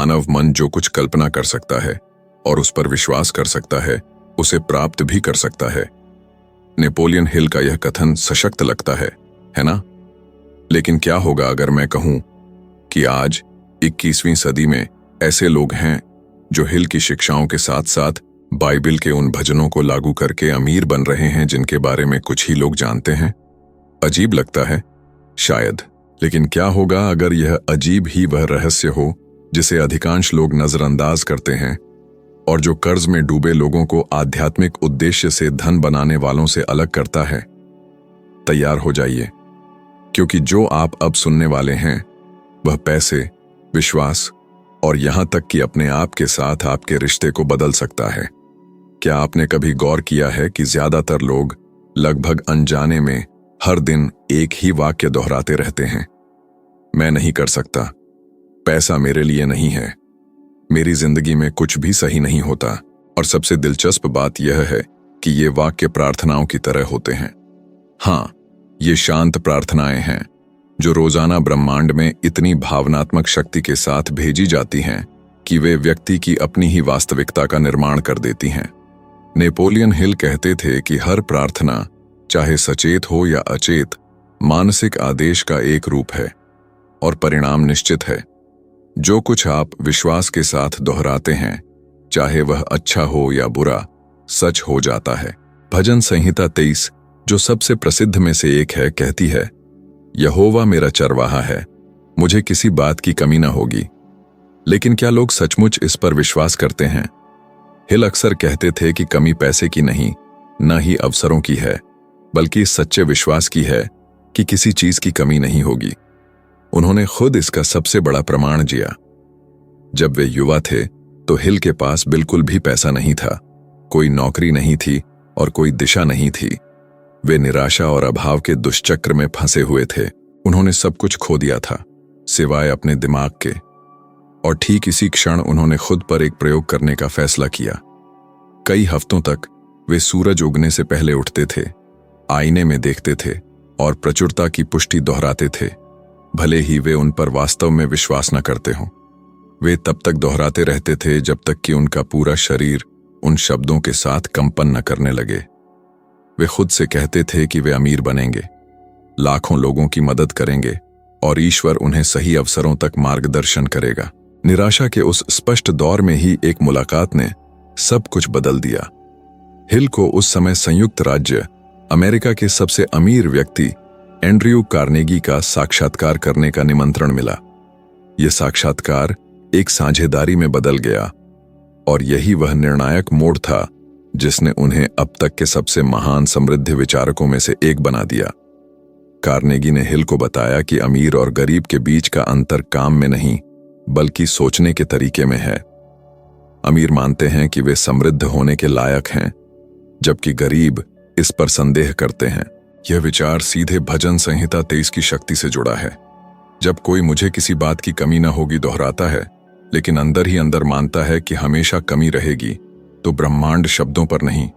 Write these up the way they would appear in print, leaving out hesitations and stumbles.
मानव मन जो कुछ कल्पना कर सकता है और उस पर विश्वास कर सकता है, उसे प्राप्त भी कर सकता है। नेपोलियन हिल का यह कथन सशक्त लगता है ना? लेकिन क्या होगा अगर मैं कहूं कि आज 21वीं सदी में ऐसे लोग हैं जो हिल की शिक्षाओं के साथ साथ बाइबिल के उन भजनों को लागू करके अमीर बन रहे हैं जिनके बारे में कुछ ही लोग जानते हैं? अजीब लगता है शायद, लेकिन क्या होगा अगर यह अजीब ही वह रहस्य हो जिसे अधिकांश लोग नजरअंदाज करते हैं और जो कर्ज में डूबे लोगों को आध्यात्मिक उद्देश्य से धन बनाने वालों से अलग करता है? तैयार हो जाइए, क्योंकि जो आप अब सुनने वाले हैं वह पैसे, विश्वास और यहां तक कि अपने आप के साथ आपके रिश्ते को बदल सकता है। क्या आपने कभी गौर किया है कि ज्यादातर लोग लगभग अनजाने में हर दिन एक ही वाक्य दोहराते रहते हैं? मैं नहीं कर सकता, पैसा मेरे लिए नहीं है, मेरी जिंदगी में कुछ भी सही नहीं होता। और सबसे दिलचस्प बात यह है कि ये वाक्य प्रार्थनाओं की तरह होते हैं। हाँ, ये शांत प्रार्थनाएं हैं जो रोजाना ब्रह्मांड में इतनी भावनात्मक शक्ति के साथ भेजी जाती हैं कि वे व्यक्ति की अपनी ही वास्तविकता का निर्माण कर देती हैं। नेपोलियन हिल कहते थे कि हर प्रार्थना, चाहे सचेत हो या अचेत, मानसिक आदेश का एक रूप है और परिणाम निश्चित है। जो कुछ आप विश्वास के साथ दोहराते हैं, चाहे वह अच्छा हो या बुरा, सच हो जाता है। भजन संहिता 23, जो सबसे प्रसिद्ध में से एक है, कहती है, यहोवा मेरा चरवाहा है, मुझे किसी बात की कमी न होगी। लेकिन क्या लोग सचमुच इस पर विश्वास करते हैं? हिल अक्सर कहते थे कि कमी पैसे की नहीं, न ही अवसरों की है, बल्कि सच्चे विश्वास की है कि किसी चीज की कमी नहीं होगी। उन्होंने खुद इसका सबसे बड़ा प्रमाण जिया। जब वे युवा थे तो हिल के पास बिल्कुल भी पैसा नहीं था, कोई नौकरी नहीं थी और कोई दिशा नहीं थी। वे निराशा और अभाव के दुष्चक्र में फंसे हुए थे। उन्होंने सब कुछ खो दिया था सिवाय अपने दिमाग के। और ठीक इसी क्षण उन्होंने खुद पर एक प्रयोग करने का फैसला किया। कई हफ्तों तक वे सूरज उगने से पहले उठते थे, आईने में देखते थे और प्रचुरता की पुष्टि दोहराते थे, भले ही वे उन पर वास्तव में विश्वास न करते हों। वे तब तक दोहराते रहते थे जब तक कि उनका पूरा शरीर उन शब्दों के साथ कंपन न करने लगे। वे खुद से कहते थे कि वे अमीर बनेंगे, लाखों लोगों की मदद करेंगे और ईश्वर उन्हें सही अवसरों तक मार्गदर्शन करेगा। निराशा के उस स्पष्ट दौर में ही एक मुलाकात ने सब कुछ बदल दिया। हिल को उस समय संयुक्त राज्य अमेरिका के सबसे अमीर व्यक्ति एंड्रयू कार्नेगी का साक्षात्कार करने का निमंत्रण मिला। यह साक्षात्कार एक साझेदारी में बदल गया और यही वह निर्णायक मोड़ था जिसने उन्हें अब तक के सबसे महान समृद्ध विचारकों में से एक बना दिया। कार्नेगी ने हिल को बताया कि अमीर और गरीब के बीच का अंतर काम में नहीं बल्कि सोचने के तरीके में है। अमीर मानते हैं कि वे समृद्ध होने के लायक हैं, जबकि गरीब इस पर संदेह करते हैं। यह विचार सीधे भजन संहिता 23 की शक्ति से जुड़ा है। जब कोई मुझे किसी बात की कमी न होगी दोहराता है, लेकिन अंदर ही अंदर मानता है कि हमेशा कमी रहेगी, तो ब्रह्मांड शब्दों पर नहीं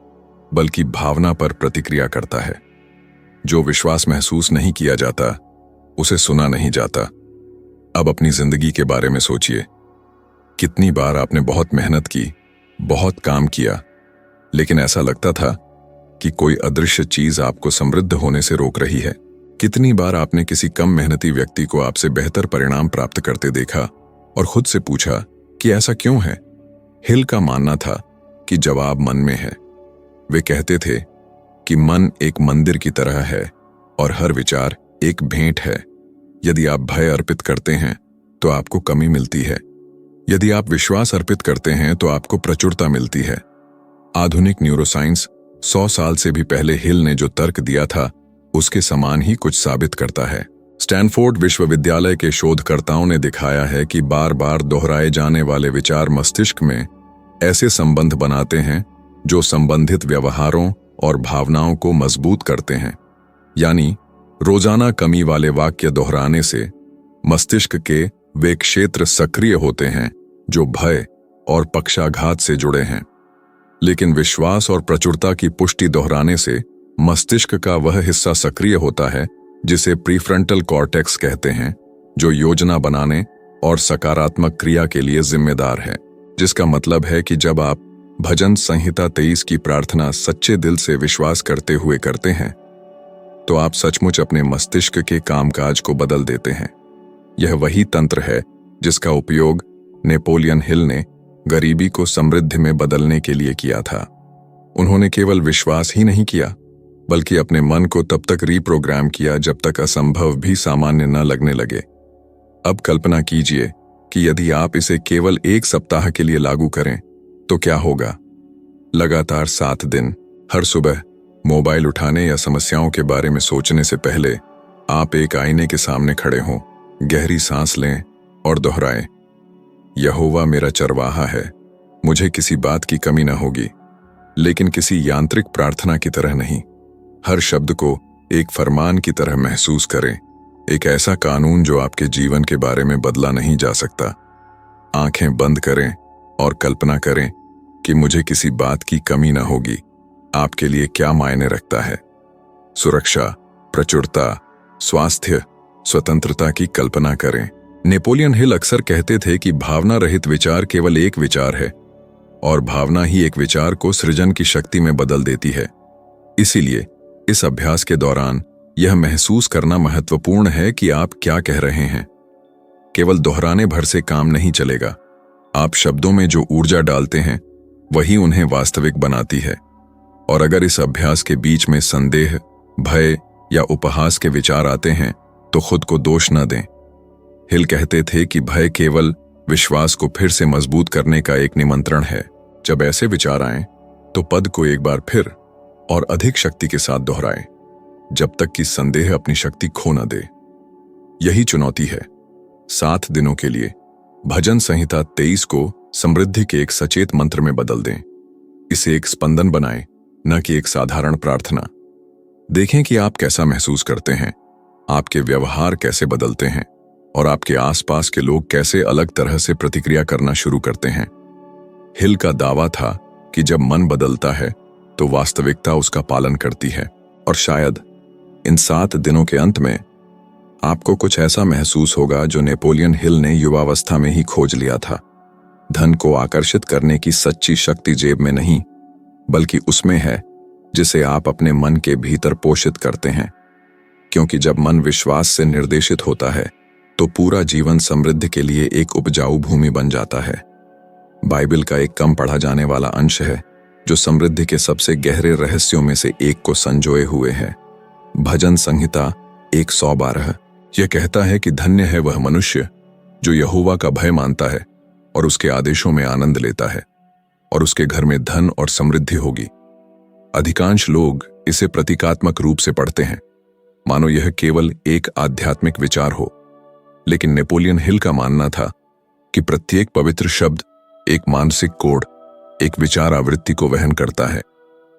बल्कि भावना पर प्रतिक्रिया करता है। जो विश्वास महसूस नहीं किया जाता उसे सुना नहीं जाता। अब अपनी जिंदगी के बारे में सोचिए। कितनी बार आपने बहुत मेहनत की, बहुत काम किया, लेकिन ऐसा लगता था कि कोई अदृश्य चीज आपको समृद्ध होने से रोक रही है। कितनी बार आपने किसी कम मेहनती व्यक्ति को आपसे बेहतर परिणाम प्राप्त करते देखा और खुद से पूछा कि ऐसा क्यों है? हिल का मानना था कि जवाब मन में है। वे कहते थे कि मन एक मंदिर की तरह है और हर विचार एक भेंट है। यदि आप भय अर्पित करते हैं तो आपको कमी मिलती है, यदि आप विश्वास अर्पित करते हैं तो आपको प्रचुरता मिलती है। आधुनिक न्यूरोसाइंस 100 साल से भी पहले हिल ने जो तर्क दिया था उसके समान ही कुछ साबित करता है। स्टैनफोर्ड विश्वविद्यालय के शोधकर्ताओं ने दिखाया है कि बार बार दोहराए जाने वाले विचार मस्तिष्क में ऐसे संबंध बनाते हैं जो संबंधित व्यवहारों और भावनाओं को मजबूत करते हैं। यानी रोजाना कमी वाले वाक्य दोहराने से मस्तिष्क के वे क्षेत्र सक्रिय होते हैं जो भय और पक्षाघात से जुड़े हैं, लेकिन विश्वास और प्रचुरता की पुष्टि दोहराने से मस्तिष्क का वह हिस्सा सक्रिय होता है जिसे प्रीफ्रंटल कॉर्टेक्स कहते हैं, जो योजना बनाने और सकारात्मक क्रिया के लिए जिम्मेदार है, जिसका मतलब है कि जब आप भजन संहिता 23 की प्रार्थना सच्चे दिल से विश्वास करते हुए करते हैं तो आप सचमुच अपने मस्तिष्क के कामकाज को बदल देते हैं। यह वही तंत्र है जिसका उपयोग नेपोलियन हिल ने गरीबी को समृद्धि में बदलने के लिए किया था। उन्होंने केवल विश्वास ही नहीं किया, बल्कि अपने मन को तब तक रीप्रोग्राम किया जब तक असंभव भी सामान्य न लगने लगे। अब कल्पना कीजिए कि यदि आप इसे केवल 1 सप्ताह के लिए लागू करें तो क्या होगा। लगातार 7 दिन, हर सुबह मोबाइल उठाने या समस्याओं के बारे में सोचने से पहले आप एक आईने के सामने खड़े हों, गहरी सांस लें और दोहराएं, यहोवा मेरा चरवाहा है, मुझे किसी बात की कमी न होगी। लेकिन किसी यांत्रिक प्रार्थना की तरह नहीं। हर शब्द को एक फरमान की तरह महसूस करें, एक ऐसा कानून जो आपके जीवन के बारे में बदला नहीं जा सकता। आंखें बंद करें और कल्पना करें कि मुझे किसी बात की कमी न होगी। आपके लिए क्या मायने रखता है? सुरक्षा, प्रचुरता, स्वास्थ्य, स्वतंत्रता की कल्पना करें। नेपोलियन हिल अक्सर कहते थे कि भावना रहित विचार केवल एक विचार है और भावना ही एक विचार को सृजन की शक्ति में बदल देती है। इसीलिए इस अभ्यास के दौरान यह महसूस करना महत्वपूर्ण है कि आप क्या कह रहे हैं। केवल दोहराने भर से काम नहीं चलेगा। आप शब्दों में जो ऊर्जा डालते हैं वही उन्हें वास्तविक बनाती है। और अगर इस अभ्यास के बीच में संदेह, भय या उपहास के विचार आते हैं तो खुद को दोष न दें। हिल कहते थे कि भय केवल विश्वास को फिर से मजबूत करने का एक निमंत्रण है। जब ऐसे विचार आएं तो पद को एक बार फिर और अधिक शक्ति के साथ दोहराएं, जब तक कि संदेह अपनी शक्ति खो न दे। यही चुनौती है। 7 दिनों के लिए भजन संहिता 23 को समृद्धि के एक सचेत मंत्र में बदल दें। इसे एक स्पंदन बनाएं, न कि एक साधारण प्रार्थना। देखें कि आप कैसा महसूस करते हैं, आपके व्यवहार कैसे बदलते हैं और आपके आसपास के लोग कैसे अलग तरह से प्रतिक्रिया करना शुरू करते हैं। हिल का दावा था कि जब मन बदलता है तो वास्तविकता उसका पालन करती है। और शायद इन 7 दिनों के अंत में आपको कुछ ऐसा महसूस होगा जो नेपोलियन हिल ने युवावस्था में ही खोज लिया था। धन को आकर्षित करने की सच्ची शक्ति जेब में नहीं, बल्कि उसमें है जिसे आप अपने मन के भीतर पोषित करते हैं। क्योंकि जब मन विश्वास से निर्देशित होता है तो पूरा जीवन समृद्धि के लिए एक उपजाऊ भूमि बन जाता है। बाइबल का एक कम पढ़ा जाने वाला अंश है जो समृद्धि के सबसे गहरे रहस्यों में से एक को संजोए हुए है। भजन संहिता 112 यह कहता है कि धन्य है वह मनुष्य जो यहोवा का भय मानता है और उसके आदेशों में आनंद लेता है, और उसके घर में धन और समृद्धि होगी। अधिकांश लोग इसे प्रतीकात्मक रूप से पढ़ते हैं, मानो यह केवल एक आध्यात्मिक विचार हो। लेकिन नेपोलियन हिल का मानना था कि प्रत्येक पवित्र शब्द एक मानसिक कोड, एक विचार आवृत्ति को वहन करता है,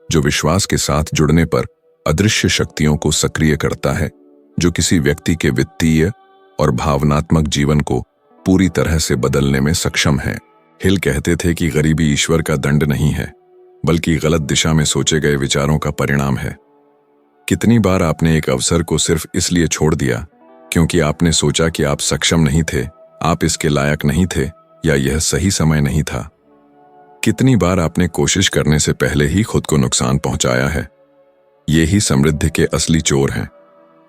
जो विश्वास के साथ जुड़ने पर अदृश्य शक्तियों को सक्रिय करता है, जो किसी व्यक्ति के वित्तीय और भावनात्मक जीवन को पूरी तरह से बदलने में सक्षम है। हिल कहते थे कि गरीबी ईश्वर का दंड नहीं है, बल्कि गलत दिशा में सोचे गए विचारों का परिणाम है। कितनी बार आपने एक अवसर को सिर्फ इसलिए छोड़ दिया क्योंकि आपने सोचा कि आप सक्षम नहीं थे, आप इसके लायक नहीं थे, या यह सही समय नहीं था। कितनी बार आपने कोशिश करने से पहले ही खुद को नुकसान पहुंचाया है। ये ही समृद्धि के असली चोर हैं।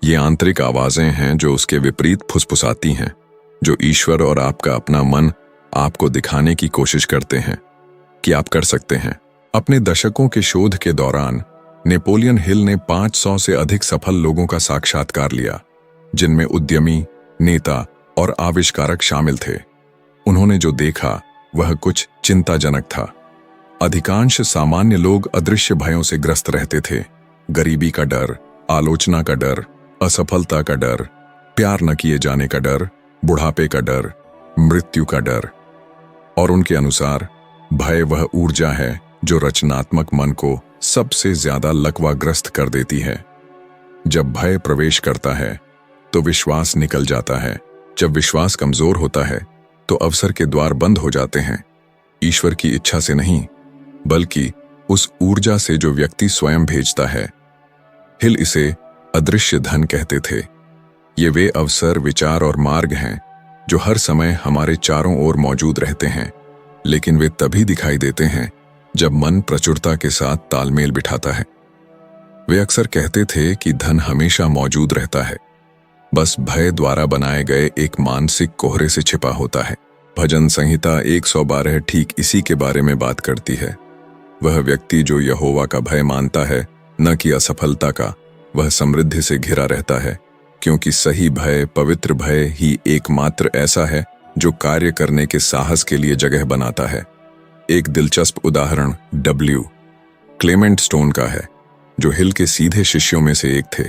ये आंतरिक आवाजें हैं जो उसके विपरीत फुसफुसाती हैं, जो ईश्वर और आपका अपना मन आपको दिखाने की कोशिश करते हैं कि आप कर सकते हैं। अपने दशकों के शोध के दौरान नेपोलियन हिल ने 500 से अधिक सफल लोगों का साक्षात्कार लिया, जिनमें उद्यमी, नेता और आविष्कारक शामिल थे। उन्होंने जो देखा वह कुछ चिंताजनक था। अधिकांश सामान्य लोग अदृश्य भयों से ग्रस्त रहते थे। गरीबी का डर, आलोचना का डर, असफलता का डर, प्यार न किए जाने का डर, बुढ़ापे का डर, मृत्यु का डर। और उनके अनुसार भय वह ऊर्जा है जो रचनात्मक मन को सबसे ज्यादा लकवाग्रस्त कर देती है। जब भय प्रवेश करता है तो विश्वास निकल जाता है। जब विश्वास कमजोर होता है तो अवसर के द्वार बंद हो जाते हैं। ईश्वर की इच्छा से नहीं, बल्कि उस ऊर्जा से जो व्यक्ति स्वयं भेजता है। हिल इसे अदृश्य धन कहते थे। ये वे अवसर, विचार और मार्ग हैं जो हर समय हमारे चारों ओर मौजूद रहते हैं, लेकिन वे तभी दिखाई देते हैं जब मन प्रचुरता के साथ तालमेल बिठाता है। वे अक्सर कहते थे कि धन हमेशा मौजूद रहता है, बस भय द्वारा बनाए गए एक मानसिक कोहरे से छिपा होता है। भजन संहिता 112 ठीक इसी के बारे में बात करती है। वह व्यक्ति जो यहोवा का भय मानता है, न कि असफलता का, वह समृद्धि से घिरा रहता है, क्योंकि सही भय, पवित्र भय ही एकमात्र ऐसा है जो कार्य करने के साहस के लिए जगह बनाता है। एक दिलचस्प उदाहरण डब्ल्यू. क्लेमेंट स्टोन का है, जो हिल के सीधे शिष्यों में से एक थे।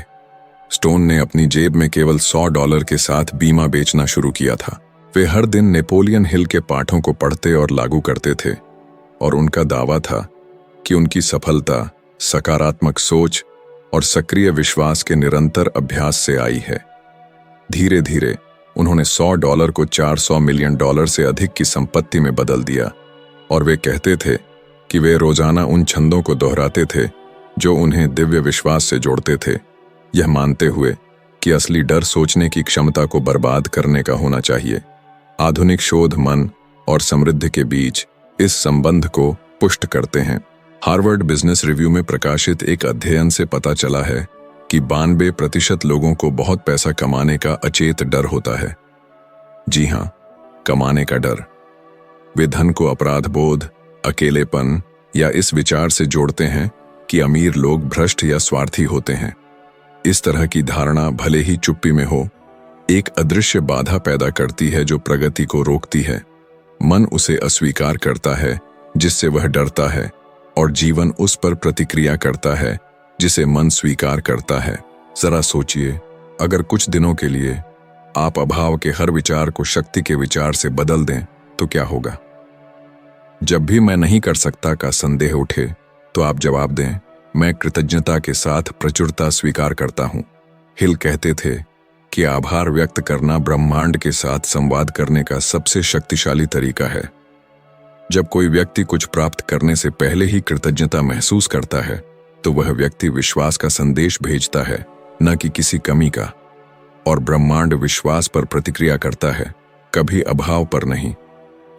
स्टोन ने अपनी जेब में केवल $100 के साथ बीमा बेचना शुरू किया था। वे हर दिन नेपोलियन हिल के पाठों को पढ़ते और लागू करते थे, और उनका दावा था कि उनकी सफलता सकारात्मक सोच और सक्रिय विश्वास के निरंतर अभ्यास से आई है। धीरे धीरे उन्होंने $100 को $400 मिलियन से अधिक की संपत्ति में बदल दिया, और वे कहते थे कि वे रोजाना उन छंदों को दोहराते थे जो उन्हें दिव्य विश्वास से जोड़ते थे, यह मानते हुए कि असली डर सोचने की क्षमता को बर्बाद करने का होना चाहिए। आधुनिक शोध मन और समृद्धि के बीच इस संबंध को पुष्ट करते हैं। हार्वर्ड बिजनेस रिव्यू में प्रकाशित एक अध्ययन से पता चला है कि 92% लोगों को बहुत पैसा कमाने का अचेत डर होता है। जी हां, कमाने का डर। वे धन को अपराध बोध, अकेलेपन या इस विचार से जोड़ते हैं कि अमीर लोग भ्रष्ट या स्वार्थी होते हैं। इस तरह की धारणा भले ही चुप्पी में हो, एक अदृश्य बाधा पैदा करती है जो प्रगति को रोकती है। मन उसे अस्वीकार करता है जिससे वह डरता है, और जीवन उस पर प्रतिक्रिया करता है जिसे मन स्वीकार करता है। जरा सोचिए, अगर कुछ दिनों के लिए आप अभाव के हर विचार को शक्ति के विचार से बदल दें तो क्या होगा? जब भी मैं नहीं कर सकता का संदेह उठे तो आप जवाब दें, मैं कृतज्ञता के साथ प्रचुरता स्वीकार करता हूं। हिल कहते थे कि आभार व्यक्त करना ब्रह्मांड के साथ संवाद करने का सबसे शक्तिशाली तरीका है। जब कोई व्यक्ति कुछ प्राप्त करने से पहले ही कृतज्ञता महसूस करता है तो वह व्यक्ति विश्वास का संदेश भेजता है, न कि किसी कमी का, और ब्रह्मांड विश्वास पर प्रतिक्रिया करता है, कभी अभाव पर नहीं।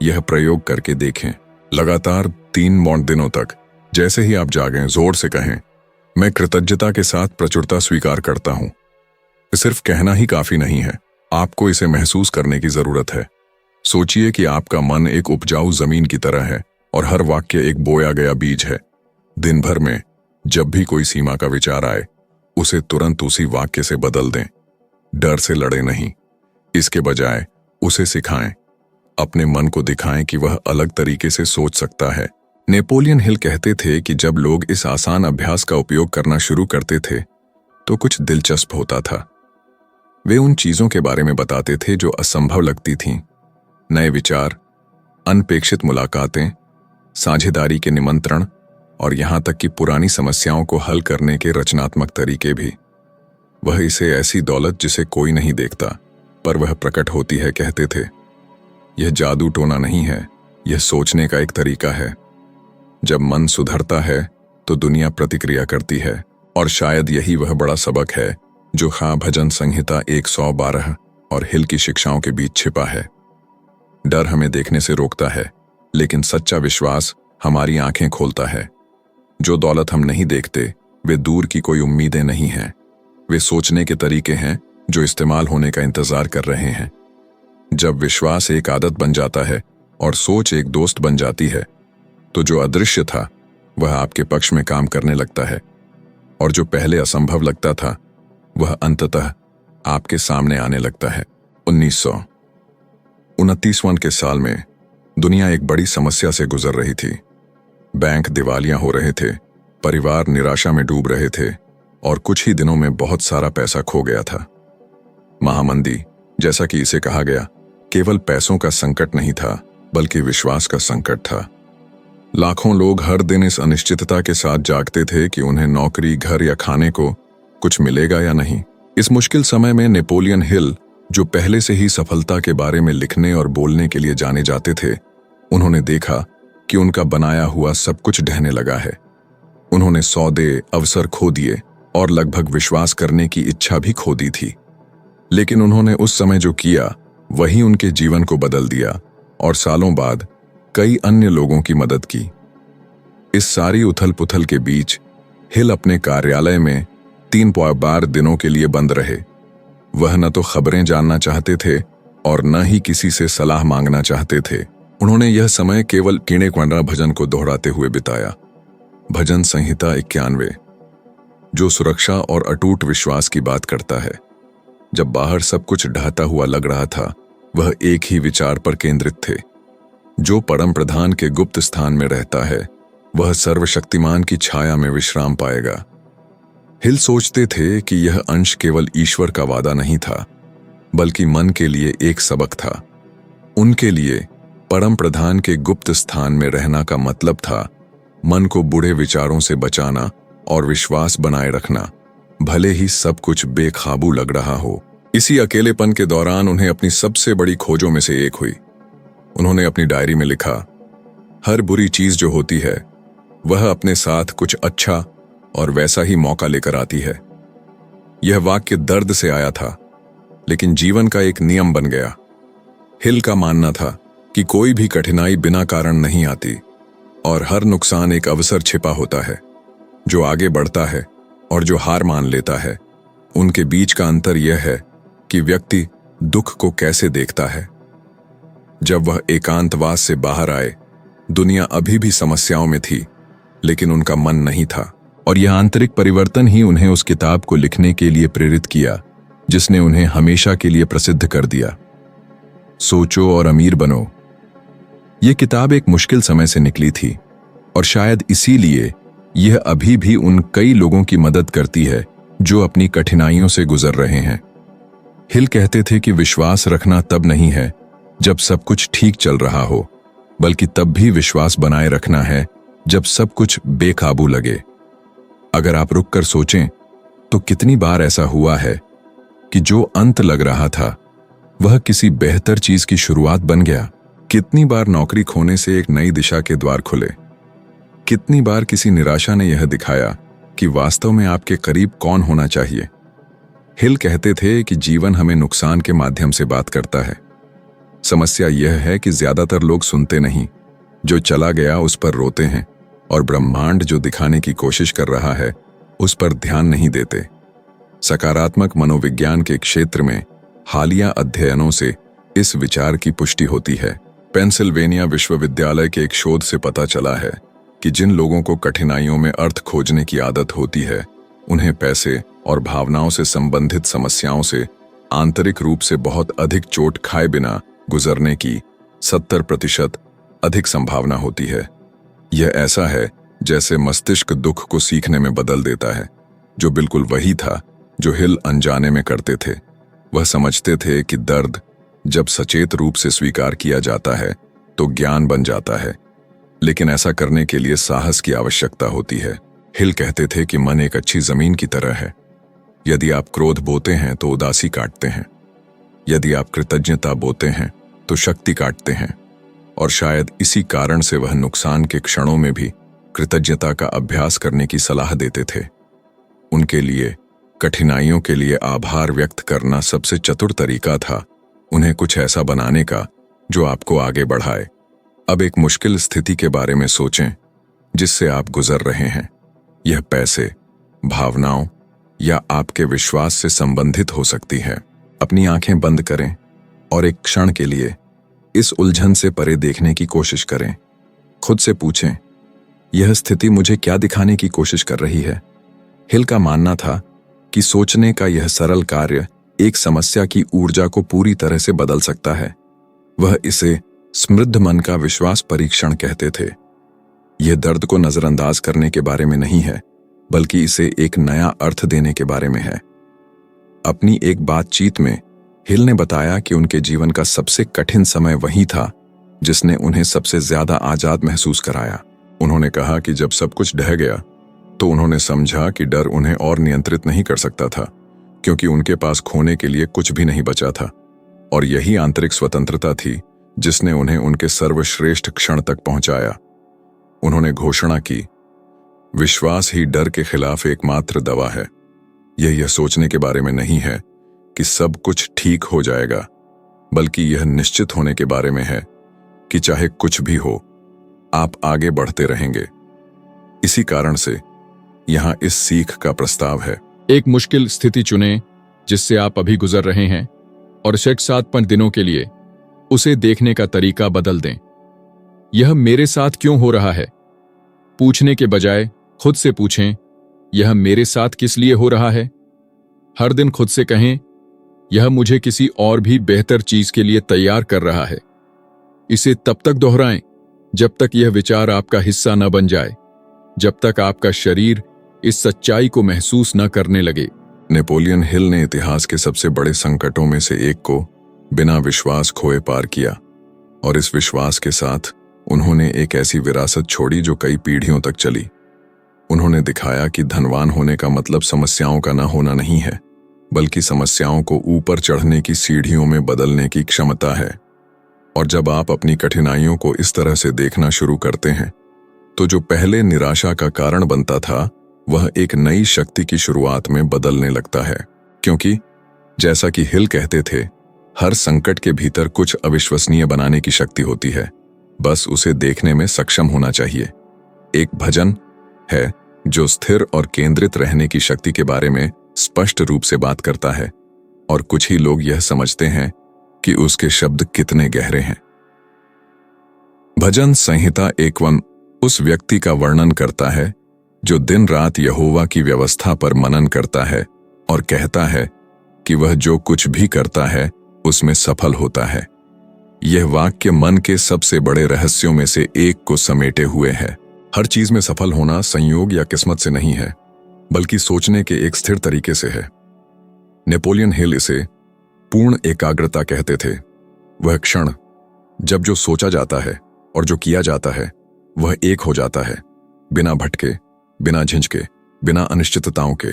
यह प्रयोग करके देखें। लगातार 3 दिनों तक जैसे ही आप जागें, जोर से कहें, मैं कृतज्ञता के साथ प्रचुरता स्वीकार करता हूं। सिर्फ कहना ही काफी नहीं है, आपको इसे महसूस करने की जरूरत है। सोचिए कि आपका मन एक उपजाऊ जमीन की तरह है और हर वाक्य एक बोया गया बीज है। दिन भर में जब भी कोई सीमा का विचार आए, उसे तुरंत उसी वाक्य से बदल दें। डर से लड़े नहीं, इसके बजाय उसे सिखाएं। अपने मन को दिखाएं कि वह अलग तरीके से सोच सकता है। नेपोलियन हिल कहते थे कि जब लोग इस आसान अभ्यास का उपयोग करना शुरू करते थे तो कुछ दिलचस्प होता था। वे उन चीजों के बारे में बताते थे जो असंभव लगती थीं। नए विचार, अनपेक्षित मुलाकातें, साझेदारी के निमंत्रण, और यहां तक कि पुरानी समस्याओं को हल करने के रचनात्मक तरीके भी। वह इसे ऐसी दौलत जिसे कोई नहीं देखता पर वह प्रकट होती है कहते थे। यह जादू टोना नहीं है, यह सोचने का एक तरीका है। जब मन सुधरता है तो दुनिया प्रतिक्रिया करती है, और शायद यही वह बड़ा सबक है जो भजन संहिता 112 और हिल की शिक्षाओं के बीच छिपा है। डर हमें देखने से रोकता है, लेकिन सच्चा विश्वास हमारी आंखें खोलता है। जो दौलत हम नहीं देखते वे दूर की कोई उम्मीदें नहीं हैं, वे सोचने के तरीके हैं जो इस्तेमाल होने का इंतजार कर रहे हैं। जब विश्वास एक आदत बन जाता है और सोच एक दोस्त बन जाती है, तो जो अदृश्य था वह आपके पक्ष में काम करने लगता है, और जो पहले असंभव लगता था वह अंततः आपके सामने आने लगता है। 1929 के साल में दुनिया एक बड़ी समस्या से गुजर रही थी। बैंक दिवालिया हो रहे थे, परिवार निराशा में डूब रहे थे, और कुछ ही दिनों में बहुत सारा पैसा खो गया था। महामंदी, जैसा कि इसे कहा गया, केवल पैसों का संकट नहीं था बल्कि विश्वास का संकट था। लाखों लोग हर दिन इस अनिश्चितता के साथ जागते थे कि उन्हें नौकरी, घर या खाने को कुछ मिलेगा या नहीं। इस मुश्किल समय में नेपोलियन हिल, जो पहले से ही सफलता के बारे में लिखने और बोलने के लिए जाने जाते थे, उन्होंने देखा कि उनका बनाया हुआ सब कुछ ढहने लगा है। उन्होंने सौदे, अवसर खो दिए और लगभग विश्वास करने की इच्छा भी खो दी थी। लेकिन उन्होंने उस समय जो किया वही उनके जीवन को बदल दिया और सालों बाद कई अन्य लोगों की मदद की। इस सारी उथल पुथल के बीच हिल अपने कार्यालय में 3 बार दिनों के लिए बंद रहे। वह न तो खबरें जानना चाहते थे और न ही किसी से सलाह मांगना चाहते थे। उन्होंने यह समय केवल कीणे क्वंडा भजन को दोहराते हुए बिताया। भजन संहिता 91, जो सुरक्षा और अटूट विश्वास की बात करता है। जब बाहर सब कुछ ढहता हुआ लग रहा था, वह एक ही विचार पर केंद्रित थे। जो परम प्रधान के गुप्त स्थान में रहता है, वह सर्वशक्तिमान की छाया में विश्राम पाएगा। हिल सोचते थे कि यह अंश केवल ईश्वर का वादा नहीं था, बल्कि मन के लिए एक सबक था। उनके लिए परम प्रधान के गुप्त स्थान में रहना का मतलब था मन को बुरे विचारों से बचाना और विश्वास बनाए रखना, भले ही सब कुछ बेकाबू लग रहा हो। इसी अकेलेपन के दौरान उन्हें अपनी सबसे बड़ी खोजों में से एक हुई। उन्होंने अपनी डायरी में लिखा, हर बुरी चीज जो होती है वह अपने साथ कुछ अच्छा और वैसा ही मौका लेकर आती है। यह वाक्य दर्द से आया था, लेकिन जीवन का एक नियम बन गया। हिल का मानना था कि कोई भी कठिनाई बिना कारण नहीं आती और हर नुकसान एक अवसर छिपा होता है। जो आगे बढ़ता है और जो हार मान लेता है, उनके बीच का अंतर यह है कि व्यक्ति दुख को कैसे देखता है। जब वह एकांतवास से बाहर आए, दुनिया अभी भी समस्याओं में थी, लेकिन उनका मन नहीं था। और यह आंतरिक परिवर्तन ही उन्हें उस किताब को लिखने के लिए प्रेरित किया, जिसने उन्हें हमेशा के लिए प्रसिद्ध कर दिया, सोचो और अमीर बनो। यह किताब एक मुश्किल समय से निकली थी और शायद इसीलिए यह अभी भी उन कई लोगों की मदद करती है जो अपनी कठिनाइयों से गुजर रहे हैं। हिल कहते थे कि विश्वास रखना तब नहीं है जब सब कुछ ठीक चल रहा हो, बल्कि तब भी विश्वास बनाए रखना है जब सब कुछ बेकाबू लगे। अगर आप रुककर सोचें तो कितनी बार ऐसा हुआ है कि जो अंत लग रहा था वह किसी बेहतर चीज की शुरुआत बन गया। कितनी बार नौकरी खोने से एक नई दिशा के द्वार खुले। कितनी बार किसी निराशा ने यह दिखाया कि वास्तव में आपके करीब कौन होना चाहिए। हिल कहते थे कि जीवन हमें नुकसान के माध्यम से बात करता है। समस्या यह है कि ज्यादातर लोग सुनते नहीं। जो चला गया उस पर रोते हैं और ब्रह्मांड जो दिखाने की कोशिश कर रहा है उस पर ध्यान नहीं देते। सकारात्मक मनोविज्ञान के क्षेत्र में हालिया अध्ययनों से इस विचार की पुष्टि होती है। पेंसिल्वेनिया विश्वविद्यालय के एक शोध से पता चला है कि जिन लोगों को कठिनाइयों में अर्थ खोजने की आदत होती है, उन्हें पैसे और भावनाओं से संबंधित समस्याओं से आंतरिक रूप से बहुत अधिक चोट खाए बिना गुजरने की 70% अधिक संभावना होती है। यह ऐसा है जैसे मस्तिष्क दुख को सीखने में बदल देता है, जो बिल्कुल वही था जो हिल अनजाने में करते थे। वह समझते थे कि दर्द जब सचेत रूप से स्वीकार किया जाता है तो ज्ञान बन जाता है, लेकिन ऐसा करने के लिए साहस की आवश्यकता होती है। हिल कहते थे कि मन एक अच्छी जमीन की तरह है। यदि आप क्रोध बोते हैं तो उदासी काटते हैं, यदि आप कृतज्ञता बोते हैं तो शक्ति काटते हैं। और शायद इसी कारण से वह नुकसान के क्षणों में भी कृतज्ञता का अभ्यास करने की सलाह देते थे। उनके लिए कठिनाइयों के लिए आभार व्यक्त करना सबसे चतुर तरीका था उन्हें कुछ ऐसा बनाने का जो आपको आगे बढ़ाए। अब एक मुश्किल स्थिति के बारे में सोचें जिससे आप गुजर रहे हैं। यह पैसे, भावनाओं या आपके विश्वास से संबंधित हो सकती है। अपनी आंखें बंद करें और एक क्षण के लिए इस उलझन से परे देखने की कोशिश करें। खुद से पूछें, यह स्थिति मुझे क्या दिखाने की कोशिश कर रही है? हिल का मानना था कि सोचने का यह सरल कार्य एक समस्या की ऊर्जा को पूरी तरह से बदल सकता है। वह इसे समृद्ध मन का विश्वास परीक्षण कहते थे। यह दर्द को नजरअंदाज करने के बारे में नहीं है, बल्कि इसे एक नया अर्थ देने के बारे में है। अपनी एक बातचीत में हिल ने बताया कि उनके जीवन का सबसे कठिन समय वही था जिसने उन्हें सबसे ज्यादा आजाद महसूस कराया। उन्होंने कहा कि जब सब कुछ ढह गया तो उन्होंने समझा कि डर उन्हें और नियंत्रित नहीं कर सकता था, क्योंकि उनके पास खोने के लिए कुछ भी नहीं बचा था। और यही आंतरिक स्वतंत्रता थी जिसने उन्हें उनके सर्वश्रेष्ठ क्षण तक पहुंचाया। उन्होंने घोषणा की, विश्वास ही डर के खिलाफ एकमात्र दवा है। यह सोचने के बारे में नहीं है कि सब कुछ ठीक हो जाएगा, बल्कि यह निश्चित होने के बारे में है कि चाहे कुछ भी हो, आप आगे बढ़ते रहेंगे। इसी कारण से यहां इस सीख का प्रस्ताव है। एक मुश्किल स्थिति चुनें जिससे आप अभी गुजर रहे हैं और 6-7 दिनों के लिए उसे देखने का तरीका बदल दें। यह मेरे साथ क्यों हो रहा है पूछने के बजाय खुद से पूछें, यह मेरे साथ किस लिए हो रहा है। हर दिन खुद से कहें, यह मुझे किसी और भी बेहतर चीज के लिए तैयार कर रहा है। इसे तब तक दोहराएं जब तक यह विचार आपका हिस्सा न बन जाए, जब तक आपका शरीर इस सच्चाई को महसूस न करने लगे। नेपोलियन हिल ने इतिहास के सबसे बड़े संकटों में से एक को बिना विश्वास खोए पार किया, और इस विश्वास के साथ उन्होंने एक ऐसी विरासत छोड़ी जो कई पीढ़ियों तक चली। उन्होंने दिखाया कि धनवान होने का मतलब समस्याओं का न होना नहीं है, बल्कि समस्याओं को ऊपर चढ़ने की सीढ़ियों में बदलने की क्षमता है। और जब आप अपनी कठिनाइयों को इस तरह से देखना शुरू करते हैं, तो जो पहले निराशा का कारण बनता था, वह एक नई शक्ति की शुरुआत में बदलने लगता है। क्योंकि जैसा कि हिल कहते थे, हर संकट के भीतर कुछ अविश्वसनीय बनाने की शक्ति होती है, बस उसे देखने में सक्षम होना चाहिए। एक भजन है जो स्थिर और केंद्रित रहने की शक्ति के बारे में स्पष्ट रूप से बात करता है, और कुछ ही लोग यह समझते हैं कि उसके शब्द कितने गहरे हैं। भजन संहिता 51 उस व्यक्ति का वर्णन करता है जो दिन रात यहोवा की व्यवस्था पर मनन करता है और कहता है कि वह जो कुछ भी करता है उसमें सफल होता है। यह वाक्य मन के सबसे बड़े रहस्यों में से एक को समेटे हुए है। हर चीज में सफल होना संयोग या किस्मत से नहीं है, बल्कि सोचने के एक स्थिर तरीके से है। नेपोलियन हिल इसे पूर्ण एकाग्रता कहते थे। वह क्षण जब जो सोचा जाता है और जो किया जाता है वह एक हो जाता है, बिना भटके, बिना झिझके, बिना अनिश्चितताओं के।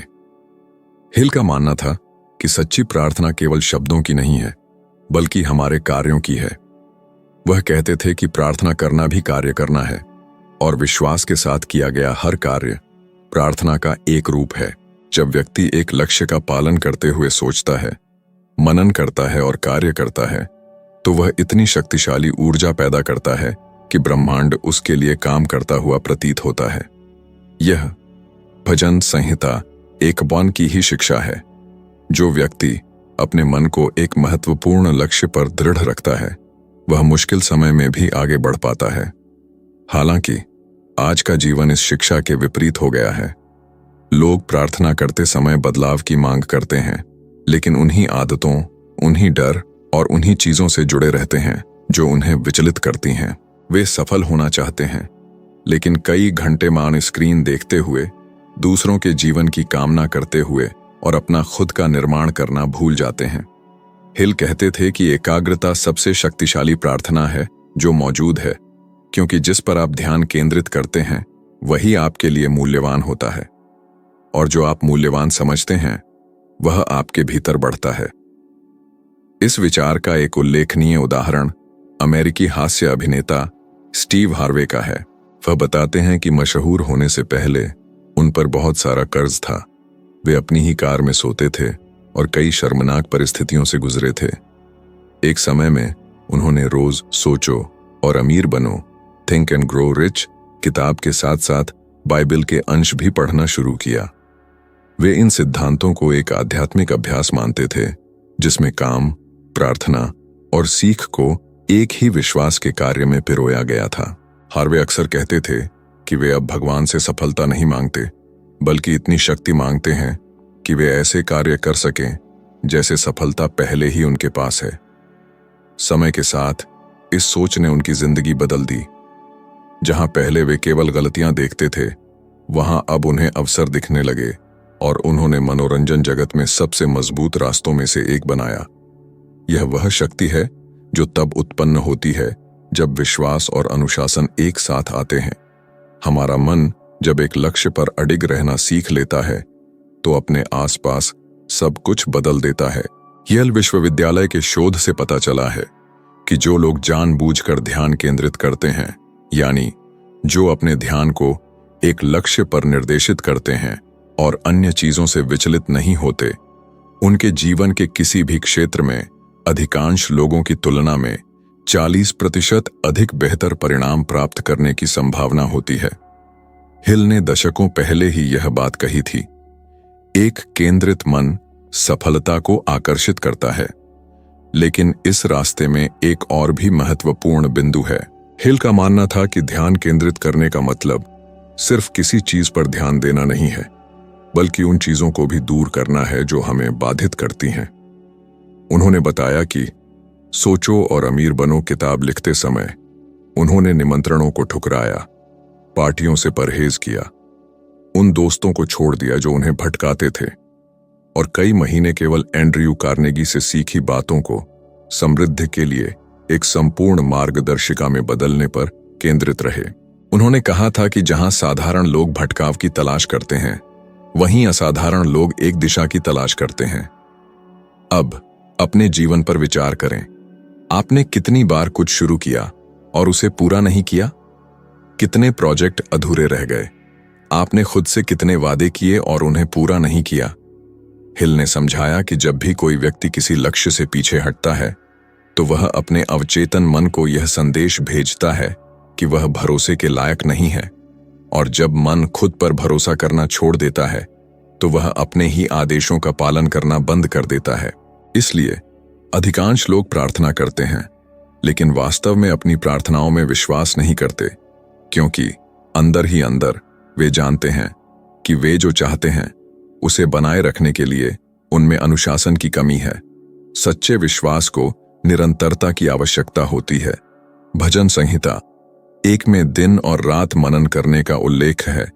हिल का मानना था कि सच्ची प्रार्थना केवल शब्दों की नहीं है, बल्कि हमारे कार्यों की है। वह कहते थे कि प्रार्थना करना भी कार्य करना है, और विश्वास के साथ किया गया हर कार्य प्रार्थना का एक रूप है। जब व्यक्ति एक लक्ष्य का पालन करते हुए सोचता है, मनन करता है और कार्य करता है, तो वह इतनी शक्तिशाली ऊर्जा पैदा करता है कि ब्रह्मांड उसके लिए काम करता हुआ प्रतीत होता है। यह भजन संहिता 51 की ही शिक्षा है। जो व्यक्ति अपने मन को एक महत्वपूर्ण लक्ष्य पर दृढ़ रखता है, वह मुश्किल समय में भी आगे बढ़ पाता है। हालांकि आज का जीवन इस शिक्षा के विपरीत हो गया है। लोग प्रार्थना करते समय बदलाव की मांग करते हैं, लेकिन उन्हीं आदतों, उन्हीं डर और उन्हीं चीजों से जुड़े रहते हैं जो उन्हें विचलित करती हैं। वे सफल होना चाहते हैं, लेकिन कई घंटे मान स्क्रीन देखते हुए, दूसरों के जीवन की कामना करते हुए और अपना खुद का निर्माण करना भूल जाते हैं। हिल कहते थे कि एकाग्रता सबसे शक्तिशाली प्रार्थना है जो मौजूद है, क्योंकि जिस पर आप ध्यान केंद्रित करते हैं वही आपके लिए मूल्यवान होता है, और जो आप मूल्यवान समझते हैं वह आपके भीतर बढ़ता है। इस विचार का एक उल्लेखनीय उदाहरण अमेरिकी हास्य अभिनेता स्टीव हार्वे का है। वह बताते हैं कि मशहूर होने से पहले उन पर बहुत सारा कर्ज था। वे अपनी ही कार में सोते थे और कई शर्मनाक परिस्थितियों से गुजरे थे। एक समय में उन्होंने रोज सोचो और अमीर बनो, थिंक एंड ग्रो रिच किताब के साथ साथ बाइबल के अंश भी पढ़ना शुरू किया। वे इन सिद्धांतों को एक आध्यात्मिक अभ्यास मानते थे, जिसमें काम, प्रार्थना और सीख को एक ही विश्वास के कार्य में पिरोया गया था। हार्वे अक्सर कहते थे कि वे अब भगवान से सफलता नहीं मांगते, बल्कि इतनी शक्ति मांगते हैं कि वे ऐसे कार्य कर सकें जैसे सफलता पहले ही उनके पास है। समय के साथ इस सोच ने उनकी जिंदगी बदल दी। जहां पहले वे केवल गलतियां देखते थे, वहां अब उन्हें अवसर दिखने लगे, और उन्होंने मनोरंजन जगत में सबसे मजबूत रास्तों में से एक बनाया। यह वह शक्ति है जो तब उत्पन्न होती है जब विश्वास और अनुशासन एक साथ आते हैं। हमारा मन जब एक लक्ष्य पर अडिग रहना सीख लेता है, तो अपने आसपास सब कुछ बदल देता है। येल विश्वविद्यालय के शोध से पता चला है कि जो लोग जानबूझकर ध्यान केंद्रित करते हैं, यानी जो अपने ध्यान को एक लक्ष्य पर निर्देशित करते हैं और अन्य चीजों से विचलित नहीं होते, उनके जीवन के किसी भी क्षेत्र में अधिकांश लोगों की तुलना में 40% अधिक बेहतर परिणाम प्राप्त करने की संभावना होती है। हिल ने दशकों पहले ही यह बात कही थी। एक केंद्रित मन सफलता को आकर्षित करता है, लेकिन इस रास्ते में एक और भी महत्वपूर्ण बिंदु है। हिल का मानना था कि ध्यान केंद्रित करने का मतलब सिर्फ किसी चीज पर ध्यान देना नहीं है, बल्कि उन चीजों को भी दूर करना है जो हमें बाधित करती हैं। उन्होंने बताया कि सोचो और अमीर बनो किताब लिखते समय उन्होंने निमंत्रणों को ठुकराया, पार्टियों से परहेज किया, उन दोस्तों को छोड़ दिया जो उन्हें भटकाते थे, और कई महीने केवल एंड्रयू कार्नेगी से सीखी बातों को समृद्धि के लिए एक संपूर्ण मार्गदर्शिका में बदलने पर केंद्रित रहे। उन्होंने कहा था कि जहां साधारण लोग भटकाव की तलाश करते हैं, वहीं असाधारण लोग एक दिशा की तलाश करते हैं। अब अपने जीवन पर विचार करें। आपने कितनी बार कुछ शुरू किया और उसे पूरा नहीं किया? कितने प्रोजेक्ट अधूरे रह गए? आपने खुद से कितने वादे किए और उन्हें पूरा नहीं किया? हिल ने समझाया कि जब भी कोई व्यक्ति किसी लक्ष्य से पीछे हटता है, तो वह अपने अवचेतन मन को यह संदेश भेजता है कि वह भरोसे के लायक नहीं है, और जब मन खुद पर भरोसा करना छोड़ देता है, तो वह अपने ही आदेशों का पालन करना बंद कर देता है। इसलिए अधिकांश लोग प्रार्थना करते हैं, लेकिन वास्तव में अपनी प्रार्थनाओं में विश्वास नहीं करते, क्योंकि अंदर ही अंदर वे जानते हैं कि वे जो चाहते हैं उसे बनाए रखने के लिए उनमें अनुशासन की कमी है। सच्चे विश्वास को निरंतरता की आवश्यकता होती है। भजन संहिता 1 में दिन और रात मनन करने का उल्लेख है,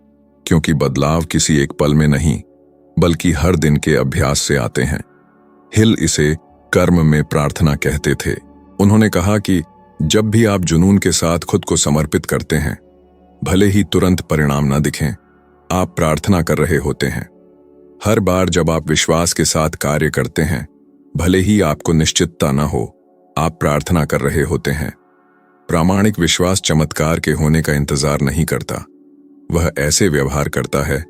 क्योंकि बदलाव किसी एक पल में नहीं, बल्कि हर दिन के अभ्यास से आते हैं। हिल इसे कर्म में प्रार्थना कहते थे। उन्होंने कहा कि जब भी आप जुनून के साथ खुद को समर्पित करते हैं, भले ही तुरंत परिणाम न दिखें, आप प्रार्थना कर रहे होते हैं। हर बार जब आप विश्वास के साथ कार्य करते हैं, भले ही आपको निश्चितता न हो, आप प्रार्थना कर रहे होते हैं। प्रामाणिक विश्वास चमत्कार के होने का इंतजार नहीं करता। वह ऐसे व्यवहार करता है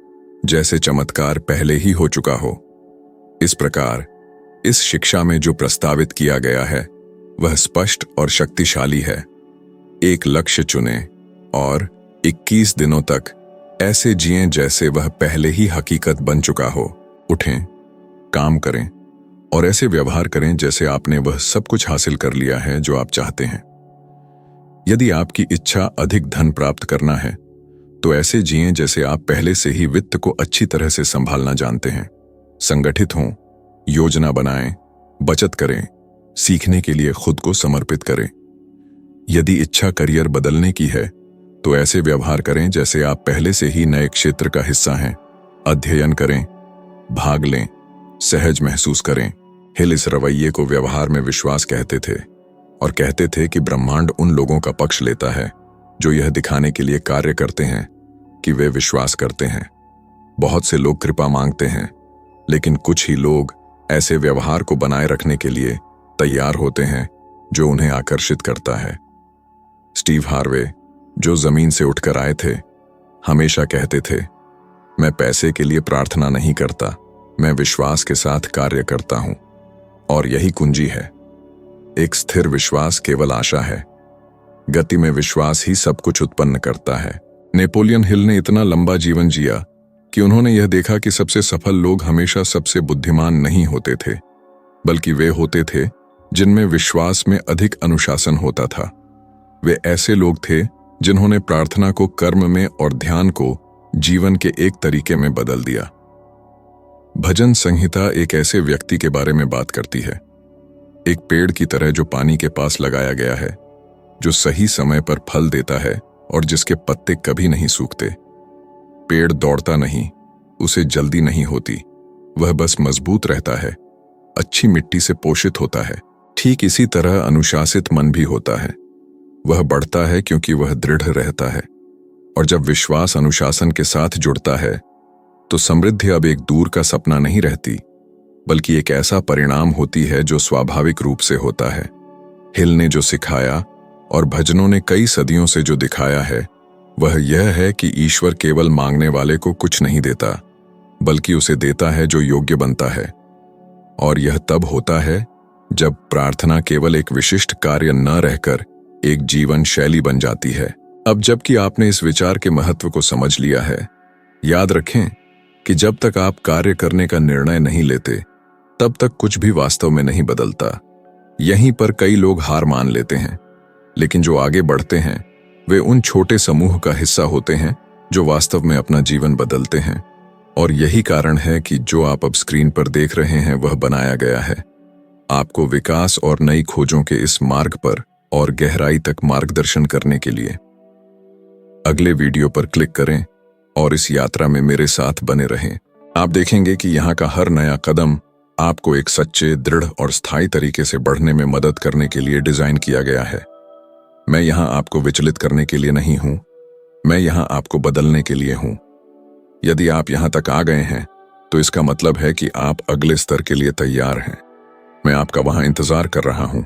जैसे चमत्कार पहले ही हो चुका हो। इस प्रकार इस शिक्षा में जो प्रस्तावित किया गया है वह स्पष्ट और शक्तिशाली है। एक लक्ष्य चुनें और 21 दिनों तक ऐसे जिएं जैसे वह पहले ही हकीकत बन चुका हो। उठें, काम करें और ऐसे व्यवहार करें जैसे आपने वह सब कुछ हासिल कर लिया है जो आप चाहते हैं। यदि आपकी इच्छा अधिक धन प्राप्त करना है, तो ऐसे जिएं जैसे आप पहले से ही वित्त को अच्छी तरह से संभालना जानते हैं। संगठित हों, योजना बनाएं, बचत करें, सीखने के लिए खुद को समर्पित करें। यदि इच्छा करियर बदलने की है, तो ऐसे व्यवहार करें जैसे आप पहले से ही नए क्षेत्र का हिस्सा हैं। अध्ययन करें, भाग लें, सहज महसूस करें। हिल इस रवैये को व्यवहार में विश्वास कहते थे, और कहते थे कि ब्रह्मांड उन लोगों का पक्ष लेता है जो यह दिखाने के लिए कार्य करते हैं कि वे विश्वास करते हैं। बहुत से लोग कृपा मांगते हैं, लेकिन कुछ ही लोग ऐसे व्यवहार को बनाए रखने के लिए तैयार होते हैं जो उन्हें आकर्षित करता है। स्टीव हार्वे, जो जमीन से उठकर आए थे, हमेशा कहते थे, मैं पैसे के लिए प्रार्थना नहीं करता, मैं विश्वास के साथ कार्य करता हूं। और यही कुंजी है। एक स्थिर विश्वास केवल आशा है। गति में विश्वास ही सब कुछ उत्पन्न करता है। नेपोलियन हिल ने इतना लंबा जीवन जिया कि उन्होंने यह देखा कि सबसे सफल लोग हमेशा सबसे बुद्धिमान नहीं होते थे, बल्कि वे होते थे जिनमें विश्वास में अधिक अनुशासन होता था। वे ऐसे लोग थे जिन्होंने प्रार्थना को कर्म में और ध्यान को जीवन के एक तरीके में बदल दिया। भजन संहिता एक ऐसे व्यक्ति के बारे में बात करती है, एक पेड़ की तरह जो पानी के पास लगाया गया है, जो सही समय पर फल देता है और जिसके पत्ते कभी नहीं सूखते। पेड़ दौड़ता नहीं, उसे जल्दी नहीं होती, वह बस मजबूत रहता है, अच्छी मिट्टी से पोषित होता है। ठीक इसी तरह अनुशासित मन भी होता है। वह बढ़ता है क्योंकि वह दृढ़ रहता है, और जब विश्वास अनुशासन के साथ जुड़ता है, तो समृद्धि अब एक दूर का सपना नहीं रहती, बल्कि एक ऐसा परिणाम होती है जो स्वाभाविक रूप से होता है। हिल ने जो सिखाया और भजनों ने कई सदियों से जो दिखाया है, वह यह है कि ईश्वर केवल मांगने वाले को कुछ नहीं देता, बल्कि उसे देता है जो योग्य बनता है। और यह तब होता है जब प्रार्थना केवल एक विशिष्ट कार्य न रहकर एक जीवन शैली बन जाती है। अब जबकि आपने इस विचार के महत्व को समझ लिया है, याद रखें कि जब तक आप कार्य करने का निर्णय नहीं लेते, तब तक कुछ भी वास्तव में नहीं बदलता। यहीं पर कई लोग हार मान लेते हैं, लेकिन जो आगे बढ़ते हैं वे उन छोटे समूह का हिस्सा होते हैं जो वास्तव में अपना जीवन बदलते हैं। और यही कारण है कि जो आप अब स्क्रीन पर देख रहे हैं वह बनाया गया है आपको विकास और नई खोजों के इस मार्ग पर और गहराई तक मार्गदर्शन करने के लिए। अगले वीडियो पर क्लिक करें और इस यात्रा में मेरे साथ बने रहें। आप देखेंगे कि यहाँ का हर नया कदम आपको एक सच्चे, दृढ़ और स्थायी तरीके से बढ़ने में मदद करने के लिए डिजाइन किया गया है। मैं यहाँ आपको विचलित करने के लिए नहीं हूं, मैं यहाँ आपको बदलने के लिए हूं। यदि आप यहाँ तक आ गए हैं तो इसका मतलब है कि आप अगले स्तर के लिए तैयार हैं। मैं आपका वहां इंतजार कर रहा हूं।